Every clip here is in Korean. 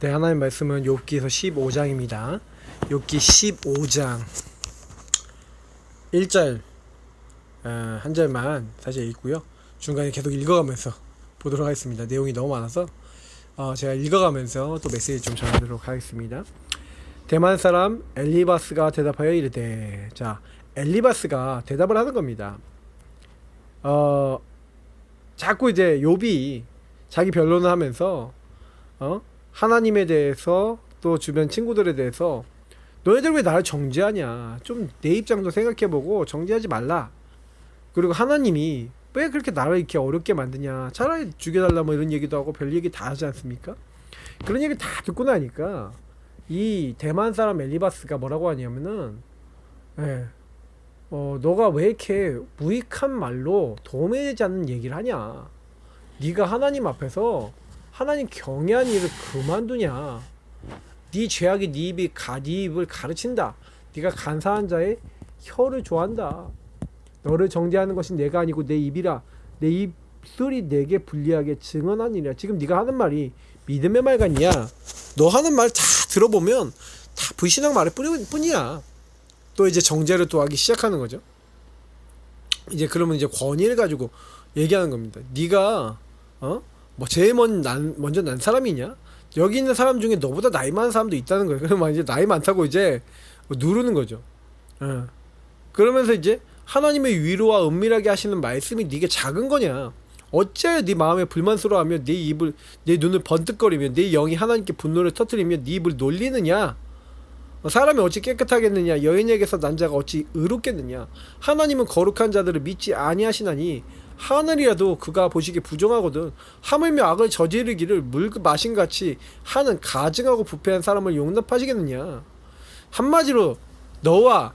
네, 하나님 말씀은 욥기에서 15장입니다. 욥기 15장 1절 한 절만 사실 읽고요. 중간에 계속 읽어가면서 보도록 하겠습니다. 내용이 너무 많아서 제가 읽어가면서 또 메시지 좀 전하도록 하겠습니다. 대만 사람 엘리바스가 대답하여 이르되, 자, 엘리바스가 대답을 하는 겁니다. 자꾸 이제 욥이 자기 변론을 하면서 하나님에 대해서 또 주변 친구들에 대해서 너희들 왜 나를 정죄하냐, 좀 내 입장도 생각해보고 정죄하지 말라, 그리고 하나님이 왜 그렇게 나를 이렇게 어렵게 만드냐, 차라리 죽여달라 뭐 이런 얘기도 하고 별 얘기 다 하지 않습니까? 그런 얘기 다 듣고 나니까 이 대만 사람 엘리바스가 뭐라고 하냐면은 너가 왜 이렇게 무익한 말로 도움이 되지 않는 얘기를 하냐, 네가 하나님 앞에서 하나님 경외한 일을 그만두냐, 네 죄악이 네 입을 가르친다, 네가 간사한 자의 혀를 좋아한다, 너를 정죄하는 것이 내가 아니고 내 입이라, 내 입술이 내게 불리하게 증언하니라. 지금 네가 하는 말이 믿음의 말 같냐? 너 하는 말 다 들어보면 다 불신앙 말일 뿐이야. 또 이제 정죄를 또 하기 시작하는 거죠. 이제 그러면 이제 권위를 가지고 얘기하는 겁니다. 네가 뭐 제일 먼저 난 사람이냐? 여기 있는 사람 중에 너보다 나이 많은 사람도 있다는 거예요. 그러면 이제 나이 많다고 이제 누르는 거죠. 그러면서 이제 하나님의 위로와 은밀하게 하시는 말씀이 네게 작은 거냐? 어째 네 마음에 불만스러워하며 네 눈을 번뜩거리며 네 영이 하나님께 분노를 터뜨리며 네 입을 놀리느냐? 사람이 어찌 깨끗하겠느냐? 여인에게서 난 자가 어찌 의롭겠느냐? 하나님은 거룩한 자들을 믿지 아니하시나니 하늘이라도 그가 보시기에 부정하거든. 하물며 악을 저지르기를 물 마신같이 하는 가증하고 부패한 사람을 용납하시겠느냐? 한마디로 너와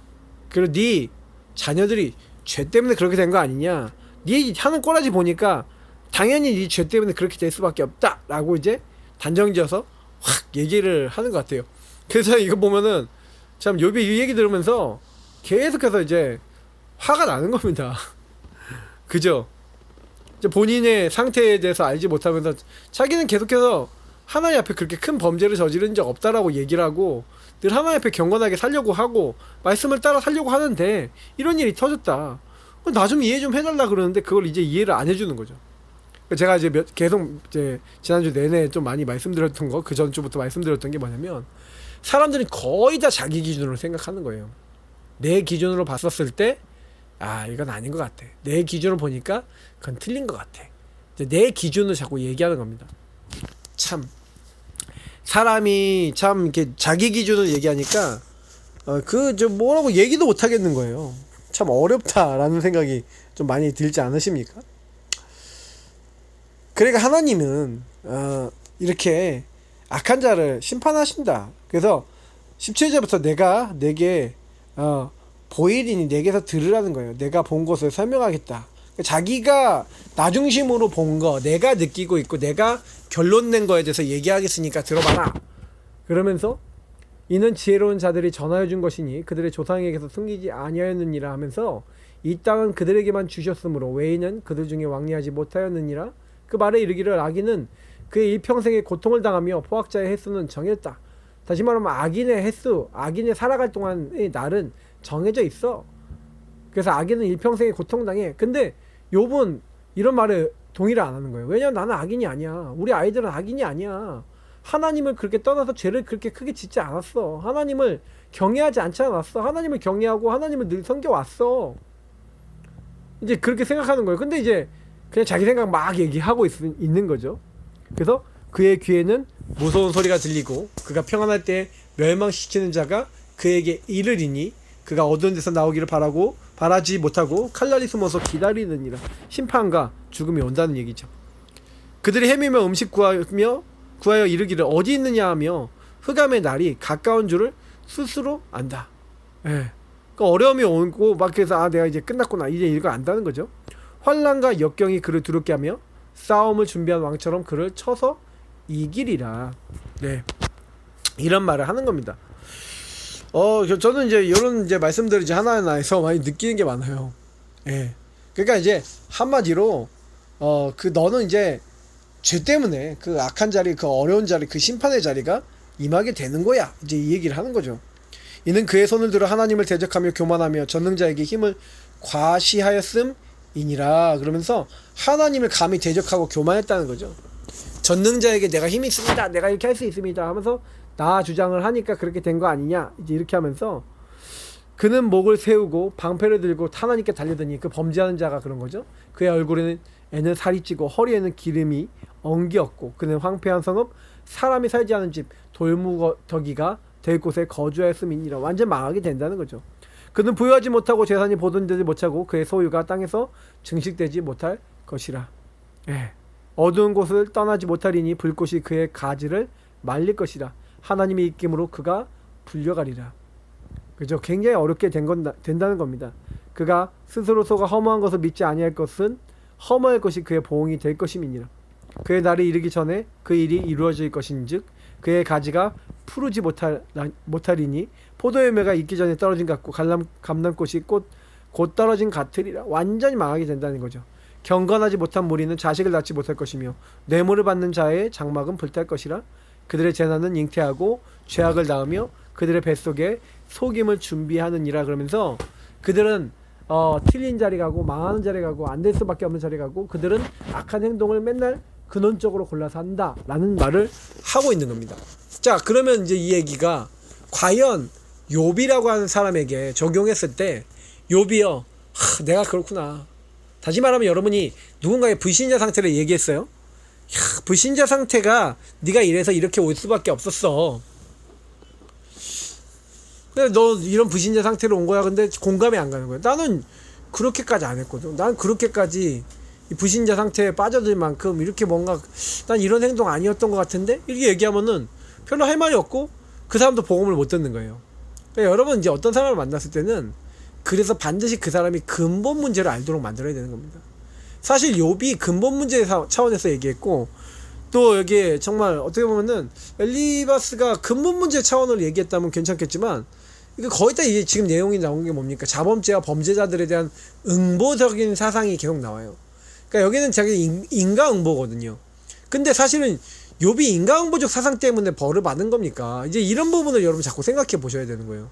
그리고 네 자녀들이 죄 때문에 그렇게 된 거 아니냐? 네 하는 꼬라지 보니까 당연히 네 죄 때문에 그렇게 될 수밖에 없다 라고 이제 단정지어서 확 얘기를 하는 것 같아요. 그래서 이거 보면은 참 욥이 이 얘기 들으면서 계속해서 이제 화가 나는 겁니다. 그죠? 이제 본인의 상태에 대해서 알지 못하면서 자기는 계속해서 하나님 앞에 그렇게 큰 범죄를 저지른 적 없다라고 얘기를 하고 늘 하나님 앞에 경건하게 살려고 하고 말씀을 따라 살려고 하는데 이런 일이 터졌다, 나 좀 이해 좀 해달라 그러는데 그걸 이제 이해를 안 해주는 거죠. 제가 이제 계속 이제 지난주 내내 좀 많이 말씀드렸던 거, 그 전주부터 말씀드렸던 게 뭐냐면, 사람들이 거의 다 자기 기준으로 생각하는 거예요. 내 기준으로 봤었을 때 이건 아닌 것 같아, 내 기준으로 보니까 그건 틀린 것 같아, 이제 내 기준을 자꾸 얘기하는 겁니다. 참 사람이 참 이렇게 자기 기준을 얘기하니까 뭐라고 얘기도 못 하겠는 거예요. 참 어렵다라는 생각이 좀 많이 들지 않으십니까? 그러니까 하나님은 이렇게 악한 자를 심판하신다. 그래서 17절부터 내가 내게 보이리니 내게서 들으라는 거예요. 내가 본 것을 설명하겠다. 자기가 나 중심으로 본 거, 내가 느끼고 있고 내가 결론 낸 거에 대해서 얘기하겠으니까 들어봐라. 그러면서 이는 지혜로운 자들이 전하여 준 것이니 그들의 조상에게서 숨기지 아니하였느니라 하면서 이 땅은 그들에게만 주셨으므로 외인은 그들 중에 왕래하지 못하였느니라. 그 말에 이르기를 악인은 그의 일평생의 고통을 당하며 포악자의 횟수는 정했다. 다시 말하면 악인의 횟수, 악인의 살아갈 동안의 날은 정해져 있어. 그래서 악인은 일평생의 고통당해. 근데 욥은 이런 말에 동의를 안 하는 거예요. 왜냐면 나는 악인이 아니야. 우리 아이들은 악인이 아니야. 하나님을 그렇게 떠나서 죄를 그렇게 크게 짓지 않았어. 하나님을 경외하지 않지 않았어. 하나님을 경외하고 하나님을 늘 섬겨왔어. 이제 그렇게 생각하는 거예요. 근데 이제 그냥 자기 생각 막 얘기하고 있는 거죠. 그래서 그의 귀에는 무서운 소리가 들리고 그가 평안할 때 멸망시키는 자가 그에게 이르리니 그가 어두운 데서 나오기를 바라지 못하고 칼날이 숨어서 기다리느니라. 심판과 죽음이 온다는 얘기죠. 그들이 헤매며 음식 구하여 이르기를 어디 있느냐 하며 흑암의 날이 가까운 줄을 스스로 안다. 그러니까 어려움이 오고 막 그래서 내가 이제 끝났구나, 이제 이걸 안다는 거죠. 환난과 역경이 그를 두렵게 하며 싸움을 준비한 왕처럼 그를 쳐서 이기리라. 네, 이런 말을 하는 겁니다. 저는 이제 이런 이제 말씀들을 이제 하나하나에서 많이 느끼는 게 많아요. 그러니까 이제 한마디로 너는 이제 죄 때문에 그 악한 자리, 그 어려운 자리, 그 심판의 자리가 임하게 되는 거야. 이제 이 얘기를 하는 거죠. 이는 그의 손을 들어 하나님을 대적하며 교만하며 전능자에게 힘을 과시하였음이니라. 그러면서 하나님을 감히 대적하고 교만했다는 거죠. 전능자에게 내가 힘이 있습니다, 내가 이렇게 할 수 있습니다 하면서 나 주장을 하니까 그렇게 된 거 아니냐, 이제 이렇게 하면서 그는 목을 세우고 방패를 들고 하나님께 달려드니, 그 범죄하는 자가 그런 거죠. 그의 얼굴에는 살이 찌고 허리에는 기름이 엉겼고 그는 황폐한 성읍, 사람이 살지 않은 집, 돌무더기가 될 곳에 거주하였음이니라. 완전 망하게 된다는 거죠. 그는 부유하지 못하고 재산이 보존되지 못하고 그의 소유가 땅에서 증식되지 못할 것이라. 어두운 곳을 떠나지 못하리니 불꽃이 그의 가지를 말릴 것이라. 하나님의 입김으로 그가 불려가리라. 그죠? 굉장히 어렵게 된다는 겁니다. 그가 스스로 속아 허무한 것을 믿지 아니할 것은 허무할 것이 그의 보응이 될 것임이니라. 그의 날이 이르기 전에 그 일이 이루어질 것인즉 그의 가지가 푸르지 못하리니 포도열매가 익기 전에 떨어진 것 같고 감람꽃이 곧 떨어진 같으리라. 완전히 망하게 된다는 거죠. 경건하지 못한 무리는 자식을 낳지 못할 것이며 뇌물을 받는 자의 장막은 불탈 것이라. 그들의 재난은 잉태하고 죄악을 낳으며 그들의 뱃속에 속임을 준비하느니라. 그러면서 그들은 틀린 자리 가고 망하는 자리 가고 안 될 수밖에 없는 자리 가고 그들은 악한 행동을 맨날 근원적으로 골라서 한다 라는 말을 하고 있는 겁니다. 자, 그러면 이제 이 얘기가 과연 욥이라고 하는 사람에게 적용했을 때 욥이요, 내가 그렇구나. 다시 말하면 여러분이 누군가의 불신자 상태를 얘기했어요. 불신자 상태가 네가 이래서 이렇게 올 수밖에 없었어. 근데 너 이런 불신자 상태로 온 거야. 근데 공감이 안 가는 거야. 나는 그렇게까지 안 했거든. 난 그렇게까지 이 불신자 상태에 빠져들 만큼 이렇게 뭔가 난 이런 행동 아니었던 것 같은데 이렇게 얘기하면은 별로 할 말이 없고 그 사람도 복음을 못 듣는 거예요. 그러니까 여러분 이제 어떤 사람을 만났을 때는 그래서 반드시 그 사람이 근본 문제를 알도록 만들어야 되는 겁니다. 사실 욥이 근본 문제 차원에서 얘기했고 또 여기에 정말 어떻게 보면은 엘리바스가 근본 문제 차원으로 얘기했다면 괜찮겠지만 이게 거의 다 이게 지금 내용이 나온 게 뭡니까? 자범죄와 범죄자들에 대한 응보적인 사상이 계속 나와요. 그러니까 여기는 자기 인과응보거든요. 근데 사실은 욥이 인과응보적 사상 때문에 벌을 받은 겁니까? 이제 이런 부분을 여러분 자꾸 생각해 보셔야 되는 거예요.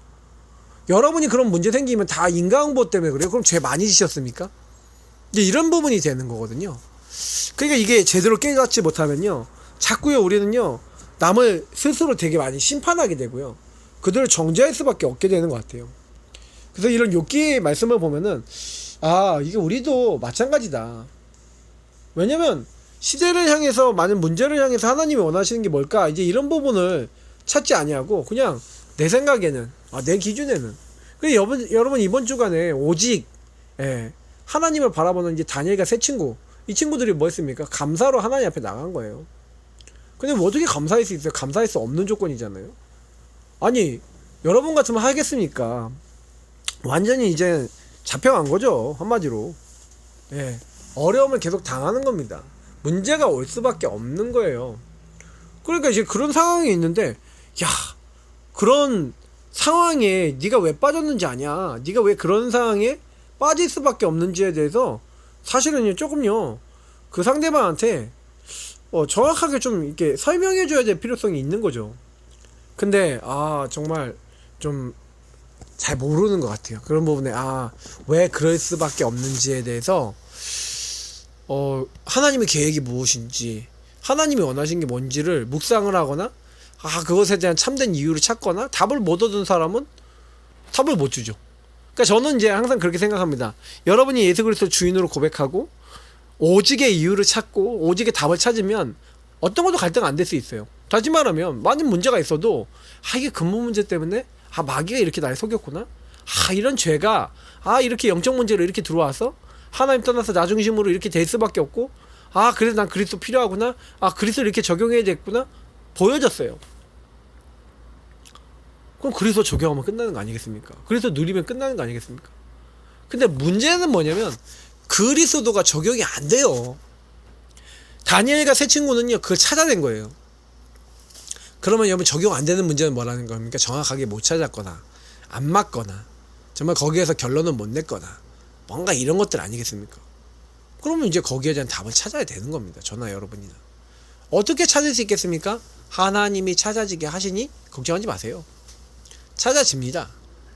여러분이 그런 문제 생기면 다 인과응보 때문에 그래요? 그럼 죄 많이 지셨습니까? 이제 이런 부분이 되는 거거든요. 그러니까 이게 제대로 깨닫지 못하면요, 자꾸요 우리는요 남을 스스로 되게 많이 심판하게 되고요, 그들을 정죄할 수밖에 없게 되는 것 같아요. 그래서 이런 욥기의 말씀을 보면은 이게 우리도 마찬가지다. 왜냐면 시대를 향해서 많은 문제를 향해서 하나님이 원하시는 게 뭘까, 이제 이런 부분을 찾지 아니하고 그냥 내 생각에는 내 기준에는 그래. 여러분 이번 주간에 오직 하나님을 바라보는 이제 다니엘과 세 친구, 이 친구들이 뭐 했습니까? 감사로 하나님 앞에 나간 거예요. 근데 뭐 어떻게 감사할 수 있어요? 감사할 수 없는 조건이잖아요. 아니 여러분 같으면 하겠습니까? 완전히 이제 잡혀간 거죠, 한마디로. 어려움을 계속 당하는 겁니다. 문제가 올 수밖에 없는 거예요. 그러니까 이제 그런 상황이 있는데, 그런 상황에 네가 왜 빠졌는지 아냐, 네가 왜 그런 상황에 빠질 수밖에 없는지에 대해서 사실은 조금요 그 상대방한테 정확하게 좀 이렇게 설명해 줘야 될 필요성이 있는 거죠. 근데 정말 좀 잘 모르는 것 같아요. 그런 부분에 왜 그럴 수밖에 없는지에 대해서 하나님의 계획이 무엇인지, 하나님이 원하신 게 뭔지를 묵상을 하거나 그것에 대한 참된 이유를 찾거나 답을 못 얻은 사람은 답을 못 주죠. 그러니까 저는 이제 항상 그렇게 생각합니다. 여러분이 예수 그리스도 주인으로 고백하고 오직의 이유를 찾고 오직의 답을 찾으면 어떤 것도 갈등 안 될 수 있어요. 다시 말하면 많은 문제가 있어도 이게 근본 문제 때문에 마귀가 이렇게 날 속였구나, 이런 죄가 이렇게 영적 문제로 이렇게 들어와서 하나님 떠나서 나 중심으로 이렇게 될 수밖에 없고, 그래서 난 그리스도 필요하구나, 그리스도를 이렇게 적용해야 되겠구나 보여졌어요. 그럼 그리스도 적용하면 끝나는 거 아니겠습니까? 그리스도 누리면 끝나는 거 아니겠습니까? 근데 문제는 뭐냐면 그리스도가 적용이 안 돼요. 다니엘과 세 친구는요 그걸 찾아낸 거예요. 그러면 여러분 적용 안 되는 문제는 뭐라는 겁니까? 정확하게 못 찾았거나 안 맞거나 정말 거기에서 결론을 못 냈거나 뭔가 이런 것들 아니겠습니까? 그러면 이제 거기에 대한 답을 찾아야 되는 겁니다. 저나 여러분이나. 어떻게 찾을 수 있겠습니까? 하나님이 찾아지게 하시니 걱정하지 마세요. 찾아집니다.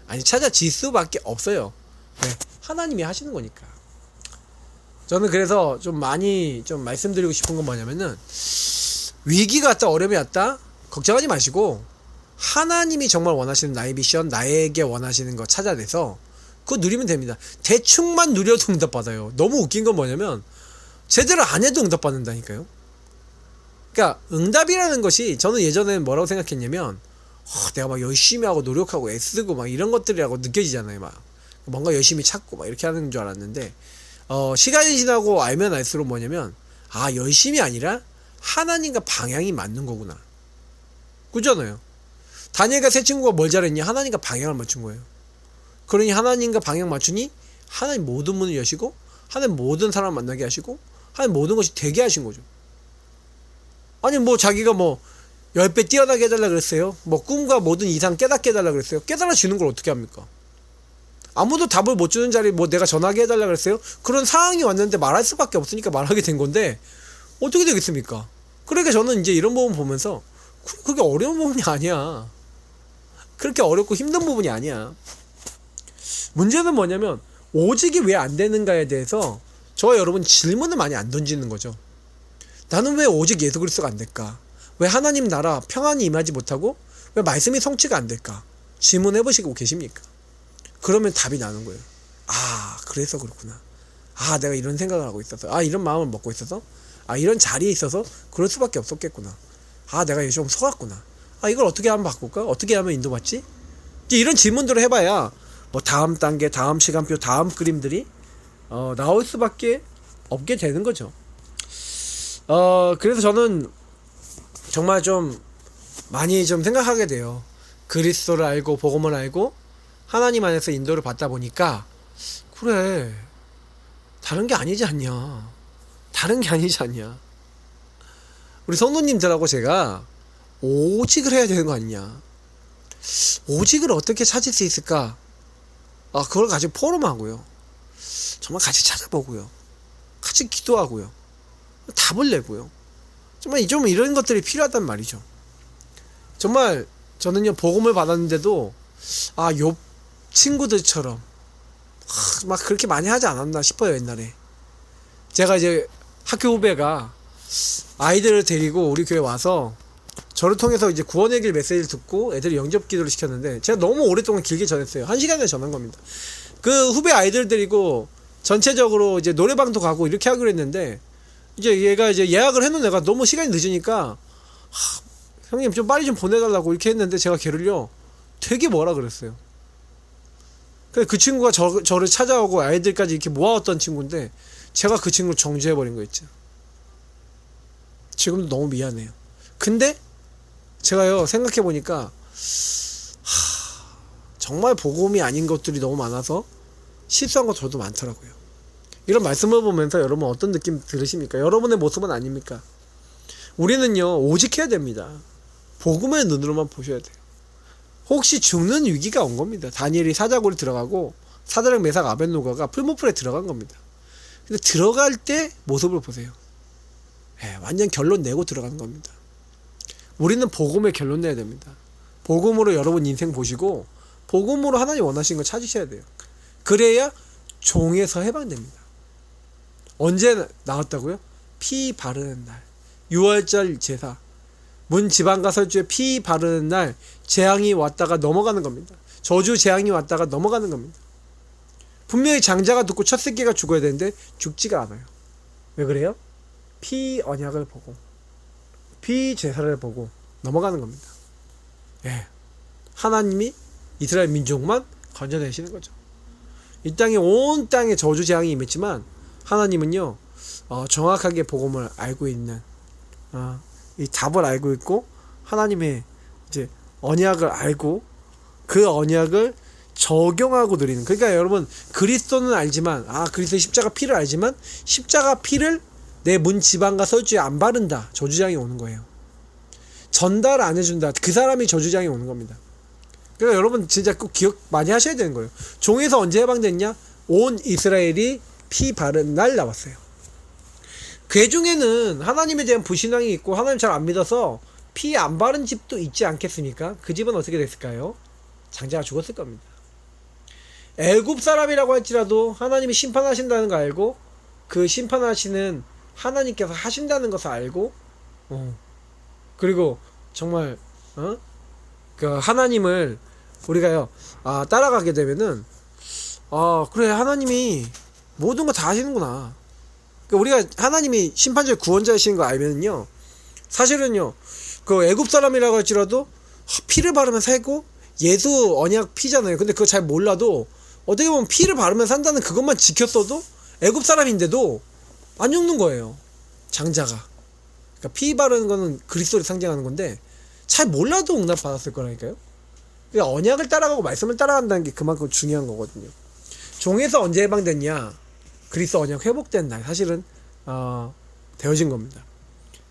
아니, 찾아질 수밖에 없어요. 네, 하나님이 하시는 거니까. 저는 그래서 좀 많이 좀 말씀드리고 싶은 건 뭐냐면은, 위기가 왔다, 어려움이 왔다, 걱정하지 마시고 하나님이 정말 원하시는 나의 미션, 나에게 원하시는 거 찾아내서 그거 누리면 됩니다. 대충만 누려도 응답받아요. 너무 웃긴 건 뭐냐면, 제대로 안 해도 응답받는다니까요. 그러니까 응답이라는 것이, 저는 예전에는 뭐라고 생각했냐면, 내가 막 열심히 하고 노력하고 애쓰고 막 이런 것들이라고 느껴지잖아요. 막 뭔가 열심히 찾고 막 이렇게 하는 줄 알았는데, 시간이 지나고 알면 알수록 뭐냐면, 열심이 아니라 하나님과 방향이 맞는 거구나. 그잖아요. 다니엘과 세 친구가 뭘 잘했냐? 하나님과 방향을 맞춘 거예요. 그러니 하나님과 방향 맞추니 하나님 모든 문을 여시고, 하나님 모든 사람 만나게 하시고, 하나님 모든 것이 되게 하신 거죠. 아니 뭐 자기가 뭐 10배 뛰어나게 해달라 그랬어요? 뭐 꿈과 모든 이상 깨닫게 해달라 그랬어요? 깨달아 주는 걸 어떻게 합니까? 아무도 답을 못 주는 자리에 뭐 내가 전하게 해달라 그랬어요? 그런 상황이 왔는데 말할 수밖에 없으니까 말하게 된 건데 어떻게 되겠습니까? 그러니까 저는 이제 이런 부분 보면서, 그게 어려운 부분이 아니야. 그렇게 어렵고 힘든 부분이 아니야. 문제는 뭐냐면, 오직이 왜 안 되는가에 대해서 저와 여러분 질문을 많이 안 던지는 거죠. 나는 왜 오직 예수 그리스도가 안 될까? 왜 하나님 나라 평안이 임하지 못하고 왜 말씀이 성취가 안 될까? 질문해 보시고 계십니까? 그러면 답이 나는 거예요. 그래서 그렇구나. 내가 이런 생각을 하고 있어서, 이런 마음을 먹고 있어서, 이런 자리에 있어서 그럴 수밖에 없었겠구나. 내가 좀 속았구나. 이걸 어떻게 하면 바꿀까? 어떻게 하면 인도받지? 이제 이런 질문들을 해봐야 뭐 다음 단계, 다음 시간표, 다음 그림들이 나올 수밖에 없게 되는 거죠. 그래서 저는 정말 좀 많이 좀 생각하게 돼요. 그리스도를 알고 복음을 알고 하나님 안에서 인도를 받다 보니까, 그래, 다른 게 아니지 않냐. 다른 게 아니지 않냐. 우리 성도님들하고 제가 오직을 해야 되는 거 아니냐. 오직을 어떻게 찾을 수 있을까? 그걸 가지고 포럼하고요. 정말 같이 찾아보고요. 같이 기도하고요. 답을 내고요. 정말 좀 이런 것들이 필요하단 말이죠. 정말 저는요, 복음을 받았는데도 욥 친구들처럼 막 그렇게 많이 하지 않았나 싶어요. 옛날에 제가 이제 학교 후배가 아이들을 데리고 우리 교회 와서 저를 통해서 이제 구원의 길 메시지를 듣고 애들이 영접 기도를 시켰는데, 제가 너무 오랫동안 길게 전했어요. 1시간에 전한 겁니다. 그 후배 아이들 데리고 전체적으로 이제 노래방도 가고 이렇게 하기로 했는데, 이제 얘가 이제 예약을 해놓은 애가 너무 시간이 늦으니까, 형님 좀 빨리 좀 보내달라고 이렇게 했는데, 제가 걔를요 되게 뭐라 그랬어요. 그 친구가 저를 찾아오고 아이들까지 이렇게 모아왔던 친구인데, 제가 그 친구를 정죄해버린 거 있죠. 지금도 너무 미안해요. 근데 제가요 생각해보니까 정말 복음이 아닌 것들이 너무 많아서 실수한 거 저도 많더라고요. 이런 말씀을 보면서 여러분 어떤 느낌 들으십니까? 여러분의 모습은 아닙니까? 우리는요 오직해야 됩니다. 복음의 눈으로만 보셔야 돼요. 혹시 죽는 위기가 온 겁니다. 다니엘이 사자굴에 들어가고 사드락 메삭 아벳노고가 풀무풀에 들어간 겁니다. 근데 들어갈 때 모습을 보세요. 완전 결론 내고 들어가는 겁니다. 우리는 복음의 결론 내야 됩니다. 복음으로 여러분 인생 보시고 복음으로 하나님 원하시는 거 찾으셔야 돼요. 그래야 종에서 해방됩니다. 언제 나왔다고요? 피 바르는 날, 6월절 제사, 문 지방과 설주에 피 바르는 날 재앙이 왔다가 넘어가는 겁니다. 저주 재앙이 왔다가 넘어가는 겁니다. 분명히 장자가 듣고 첫 새끼가 죽어야 되는데 죽지가 않아요. 왜 그래요? 피 언약을 보고 피 제사를 보고 넘어가는 겁니다. 하나님이 이스라엘 민족만 건져내시는 거죠. 이 땅에 온 땅에 저주 재앙이 임했지만 하나님은요 정확하게 복음을 알고 있는 이 답을 알고 있고 하나님의 이제 언약을 알고 그 언약을 적용하고 누리는. 그러니까 여러분 그리스도는 알지만 그리스도의 십자가 피를 알지만 십자가 피를 내 문 지방과 설주에 안 바른다. 저주장이 오는 거예요. 전달 안 해준다. 그 사람이 저주장이 오는 겁니다. 그러니까 여러분 진짜 꼭 기억 많이 하셔야 되는 거예요. 종에서 언제 해방됐냐? 온 이스라엘이 피 바른 날 나왔어요. 그 중에는 하나님에 대한 불신앙이 있고 하나님 잘 안 믿어서 피 안 바른 집도 있지 않겠습니까? 그 집은 어떻게 됐을까요? 장자가 죽었을 겁니다. 애굽 사람이라고 할지라도 하나님이 심판하신다는 거 알고 그 심판하시는 하나님께서 하신다는 것을 알고 그리고 정말 그 하나님을 우리가요 따라가게 되면은 그래 하나님이 모든 거 다 하시는구나. 그러니까 우리가 하나님이 심판자의 구원자이신 거 알면은요 사실은요 그 애굽 사람이라고 할지라도 피를 바르면 살고 예수 언약 피잖아요. 근데 그거 잘 몰라도 어떻게 보면 피를 바르면 산다는 그것만 지켰어도 애굽 사람인데도 안 죽는 거예요. 장자가. 그러니까 피 바르는 거는 그리스도를 상징하는 건데 잘 몰라도 응답 받았을 거라니까요. 그러니까 언약을 따라가고 말씀을 따라간다는 게 그만큼 중요한 거거든요. 종에서 언제 해방됐냐? 그리스도 언약 회복된 날 사실은 되어진 겁니다.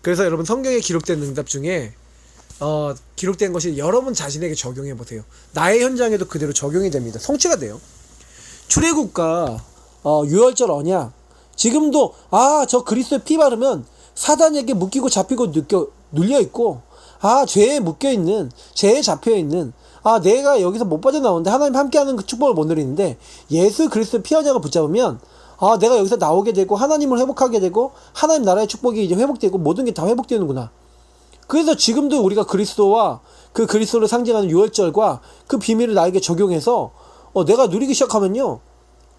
그래서 여러분 성경에 기록된 응답 중에 기록된 것이 여러분 자신에게 적용해 보세요. 나의 현장에도 그대로 적용이 됩니다. 성취가 돼요. 출애굽과 유월절 언약 지금도 저 그리스도에 피 바르면 사단에게 묶이고 잡히고 눌려 있고 죄에 묶여 있는 죄에 잡혀 있는 내가 여기서 못 빠져나오는데 하나님 함께하는 그 축복을 못 누리는데 예수 그리스도의 피 언약을 붙잡으면 내가 여기서 나오게 되고 하나님을 회복하게 되고 하나님 나라의 축복이 이제 회복되고 모든 게 다 회복되는구나. 그래서 지금도 우리가 그리스도와 그 그리스도를 상징하는 유월절과 그 비밀을 나에게 적용해서 내가 누리기 시작하면요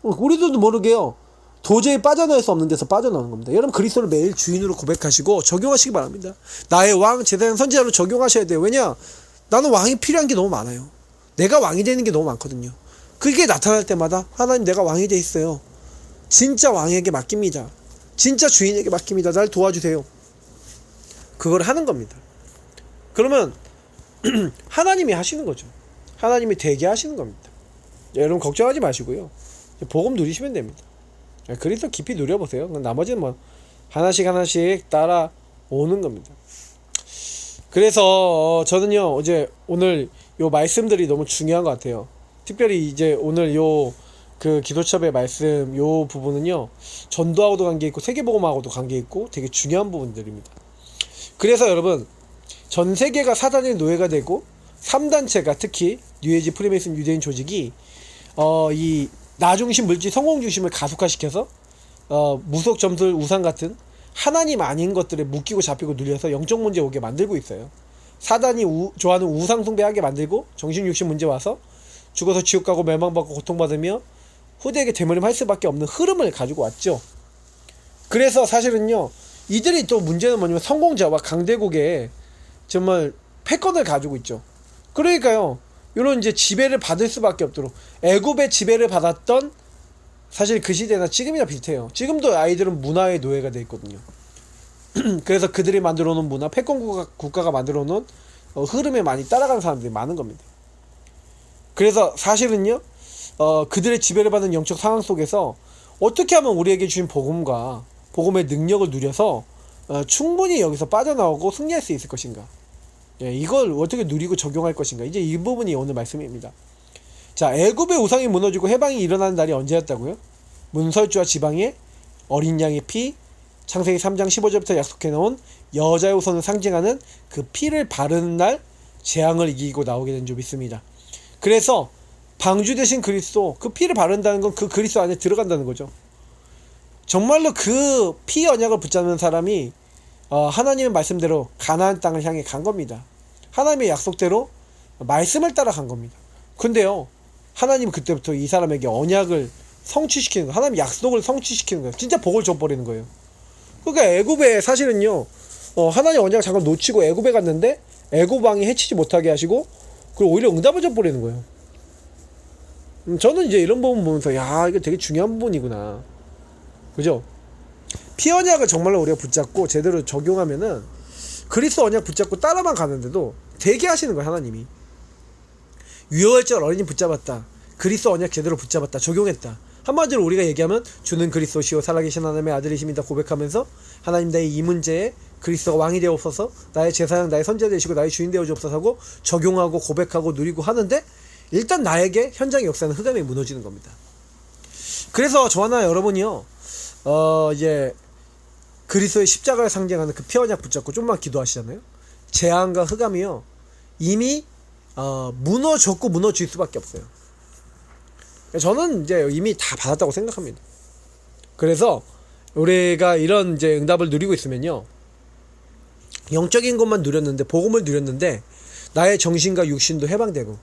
우리도 모르게요 도저히 빠져나올 수 없는 데서 빠져나오는 겁니다. 여러분 그리스도를 매일 주인으로 고백하시고 적용하시기 바랍니다. 나의 왕 제사장 선지자로 적용하셔야 돼요. 왜냐 나는 왕이 필요한 게 너무 많아요. 내가 왕이 되는 게 너무 많거든요. 그게 나타날 때마다 하나님 내가 왕이 돼 있어요. 진짜 왕에게 맡깁니다. 진짜 주인에게 맡깁니다. 날 도와주세요. 그걸 하는 겁니다. 그러면 하나님이 하시는 거죠. 하나님이 되게 하시는 겁니다. 여러분 걱정하지 마시고요. 복음 누리시면 됩니다. 그리스도 깊이 누려보세요. 나머지는 뭐 하나씩 따라오는 겁니다. 그래서 저는요 이제 오늘 요 말씀들이 너무 중요한 것 같아요. 특별히 이제 오늘 요 그 기도첩의 말씀 요 부분은요 전도하고도 관계있고 세계복음하고도 관계있고 되게 중요한 부분들입니다. 그래서 여러분 전 세계가 사단의 노예가 되고 3단체가 특히 뉴에이지 프리메이슨 유대인 조직이 이 나중심 물질 성공중심을 가속화시켜서 무속 점술 우상 같은 하나님 아닌 것들에 묶이고 잡히고 눌려서 영적 문제 오게 만들고 있어요. 사단이 좋아하는 우상 숭배하게 만들고 정신육신 문제 와서 죽어서 지옥 가고 멸망받고 고통받으며 후대에게 대물림할 수밖에 없는 흐름을 가지고 왔죠. 그래서 사실은요 이들이 또 문제는 뭐냐면 성공자와 강대국의 정말 패권을 가지고 있죠. 그러니까요 이런 이제 지배를 받을 수밖에 없도록 애굽의 지배를 받았던 사실 그 시대나 지금이나 비슷해요. 지금도 아이들은 문화의 노예가 돼 있거든요. 그래서 그들이 만들어 놓은 문화 패권 국가가 만들어 놓은 흐름에 많이 따라가는 사람들이 많은 겁니다. 그래서 사실은요 그들의 지배를 받는 영적 상황 속에서 어떻게 하면 우리에게 주신 복음과 복음의 능력을 누려서 충분히 여기서 빠져나오고 승리할 수 있을 것인가, 이걸 어떻게 누리고 적용할 것인가, 이제 이 부분이 오늘 말씀입니다. 자, 애굽의 우상이 무너지고 해방이 일어나는 날이 언제였다고요? 문설주와 지방의 어린 양의 피, 창세기 3장 15절부터 약속해 놓은 여자의 후손을 상징하는 그 피를 바르는 날 재앙을 이기고 나오게 된 줄 믿습니다. 그래서 방주 대신 그리스도, 그 피를 바른다는 건 그 그리스도 안에 들어간다는 거죠. 정말로 그 피 언약을 붙잡는 사람이 하나님의 말씀대로 가나안 땅을 향해 간 겁니다. 하나님의 약속대로 말씀을 따라 간 겁니다. 근데요 하나님 그때부터 이 사람에게 언약을 성취시키는 거예요. 하나님 약속을 성취시키는 거예요. 진짜 복을 줘버리는 거예요. 그러니까 애굽에 사실은요 하나님 언약을 잠깐 놓치고 애굽에 갔는데 애굽 왕이 해치지 못하게 하시고 그리고 오히려 응답을 줘버리는 거예요. 저는 이제 이런 부분 보면서 이거 되게 중요한 부분이구나, 그죠? 피 언약을 정말로 우리가 붙잡고 제대로 적용하면은 그리스도 언약 붙잡고 따라만 가는데도 되게 하시는 거예요. 하나님이 유월절 어린이 붙잡았다, 그리스도 언약 제대로 붙잡았다, 적용했다. 한마디로 우리가 얘기하면 주는 그리스도시요 살아계신 하나님의 아들이십니다 고백하면서 하나님 나의 이 문제에 그리스도가 왕이 되옵소서, 나의 제사장 나의 선지자 되시고 나의 주인 되어 주옵소서 하고 적용하고 고백하고 누리고 하는데 일단 나에게 현장의 역사는 흑암에 무너지는 겁니다. 그래서 저나 여러분이요 이제 그리스도의 십자가를 상징하는 그 피 언약 붙잡고 좀만 기도하시잖아요. 재앙과 흑암이요 이미 무너졌고 무너질 수밖에 없어요. 저는 이제 이미 다 받았다고 생각합니다. 그래서 우리가 이런 이제 응답을 누리고 있으면요, 영적인 것만 누렸는데, 복음을 누렸는데 나의 정신과 육신도 해방되고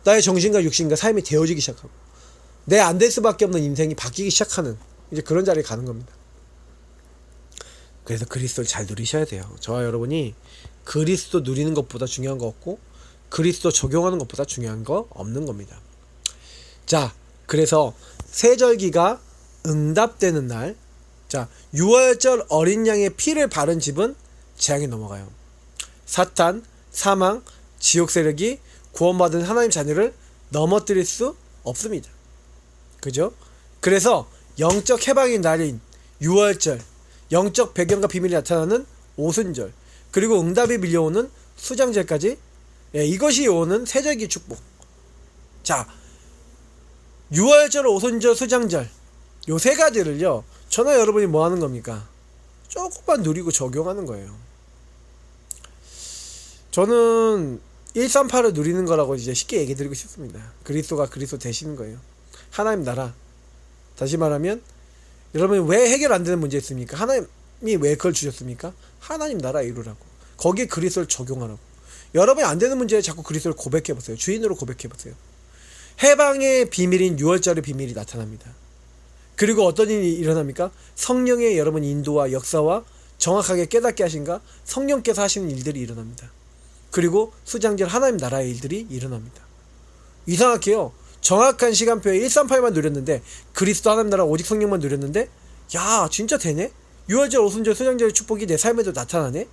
나의 정신과 육신과 삶이 되어지기 시작하고 내 안 될 수밖에 없는 인생이 바뀌기 시작하는 이제 그런 자리에 가는 겁니다. 그래서 그리스도를 잘 누리셔야 돼요. 저와 여러분이 그리스도 누리는 것보다 중요한 거 없고 그리스도 적용하는 것보다 중요한 거 없는 겁니다. 자, 그래서 세절기가 응답되는 날, 자, 6월절 어린 양의 피를 바른 집은 재앙이 넘어가요. 사탄, 사망, 지옥 세력이 구원받은 하나님 자녀를 넘어뜨릴 수 없습니다. 그죠? 그래서 영적 해방의 날인 6월절, 영적 배경과 비밀이 나타나는 오순절, 그리고 응답이 밀려오는 수장절까지, 이것이 오는 세절기 축복. 자, 6월절, 오순절, 수장절, 요 세 가지를요, 저나 여러분이 뭐 하는 겁니까? 조금만 누리고 적용하는 거예요. 저는 138을 누리는 거라고 이제 쉽게 얘기 드리고 싶습니다. 그리스도가 그리스도 되시는 거예요. 하나님 나라. 다시 말하면 여러분 왜 해결 안 되는 문제 있습니까? 하나님이 왜 그걸 주셨습니까? 하나님 나라 이루라고. 거기에 그리스도를 적용하라고. 여러분이 안 되는 문제에 자꾸 그리스도를 고백해보세요. 주인으로 고백해보세요. 해방의 비밀인 6월절의 비밀이 나타납니다. 그리고 어떤 일이 일어납니까? 성령의 여러분 인도와 역사와 정확하게 깨닫게 하신가? 성령께서 하시는 일들이 일어납니다. 그리고 수장절 하나님 나라의 일들이 일어납니다. 이상하게요, 정확한 시간표에 138만 누렸는데 그리스도 하나님 나라 오직 성령만 누렸는데, 야 진짜 되네? 6월절 오순절 수장절의 축복이 내 삶에도 나타나네?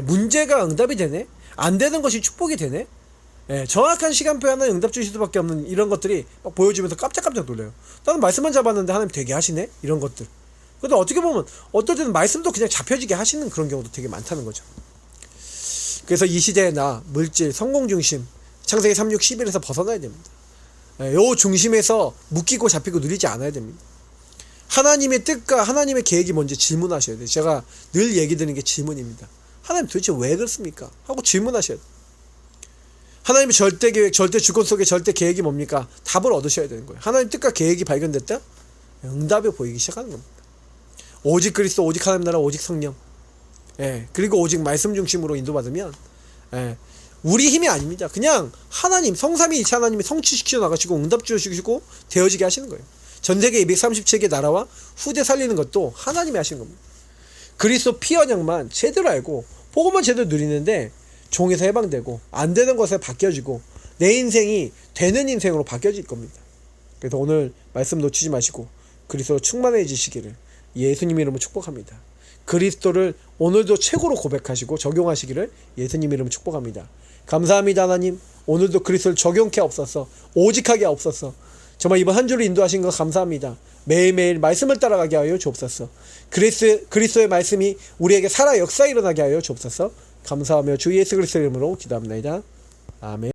문제가 응답이 되네? 안 되는 것이 축복이 되네? 정확한 시간표에 하나님 응답 주실 수밖에 없는 이런 것들이 막 보여주면서 깜짝깜짝 놀라요. 나는 말씀만 잡았는데 하나님 되게 하시네? 이런 것들. 근데 어떻게 보면 어떨 때는 말씀도 그냥 잡혀지게 하시는 그런 경우도 되게 많다는 거죠. 그래서 이 시대의 나, 물질, 성공 중심, 창세기 36, 11에서 벗어나야 됩니다. 요 중심에서 묶이고 잡히고 누리지 않아야 됩니다. 하나님의 뜻과 하나님의 계획이 뭔지 질문하셔야 돼요. 제가 늘 얘기 드리는 게 질문입니다. 하나님 도대체 왜 그렇습니까? 하고 질문하셔야 돼요. 하나님의 절대 계획, 절대 주권 속의 절대 계획이 뭡니까? 답을 얻으셔야 되는 거예요. 하나님 뜻과 계획이 발견됐다? 응답이 보이기 시작하는 겁니다. 오직 그리스도, 오직 하나님 나라, 오직 성령. 그리고 오직 말씀 중심으로 인도받으면, 우리 힘이 아닙니다. 그냥 하나님, 성삼위일체 하나님이 성취시켜 나가시고 응답 주시고 되어지게 하시는 거예요. 전세계 237개 나라와 후대 살리는 것도 하나님이 하시는 겁니다. 그리스도 피 언약만 제대로 알고 복음만 제대로 누리는데 종에서 해방되고 안 되는 것에 바뀌어지고 내 인생이 되는 인생으로 바뀌어질 겁니다. 그래서 오늘 말씀 놓치지 마시고 그리스도로 충만해지시기를 예수님 이름으로 축복합니다. 그리스도를 오늘도 최고로 고백하시고 적용하시기를 예수님 이름으로 축복합니다. 감사합니다. 하나님, 오늘도 그리스도를 적용케 하옵소서, 오직하게 하옵소서. 정말 이번 한 주를 인도하신 것 감사합니다. 매일매일 말씀을 따라가게 하여 주옵소서. 그리스도의 말씀이 우리에게 살아 역사 일어나게 하여 주옵소서. 감사하며 주 예수 그리스도 이름으로 기도합니다. 아멘.